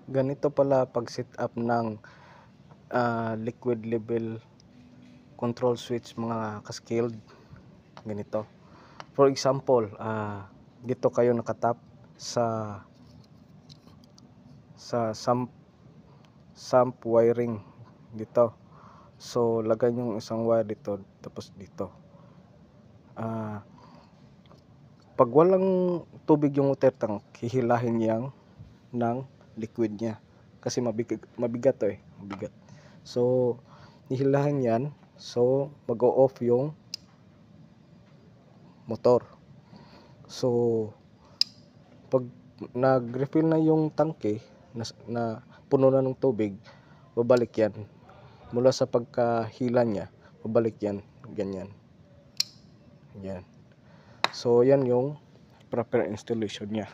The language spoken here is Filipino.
Ganito pala pag set up ng liquid level control switch mga ka-skilled. Ganito. For example, dito kayo nakatap sa sump wiring dito. So lagay nyo isang wire dito, tapos dito. Pag walang tubig yung water tank, hihilahin yang ng liquid niya kasi mabigat to mabigat. So hihilahin yan, so mag-o-off yung motor. So pag nag-refill na yung tangke na puno na ng tubig, babalik yan mula sa pagkahila niya, babalik yan ganyan. Yan. So yan yung proper installation niya.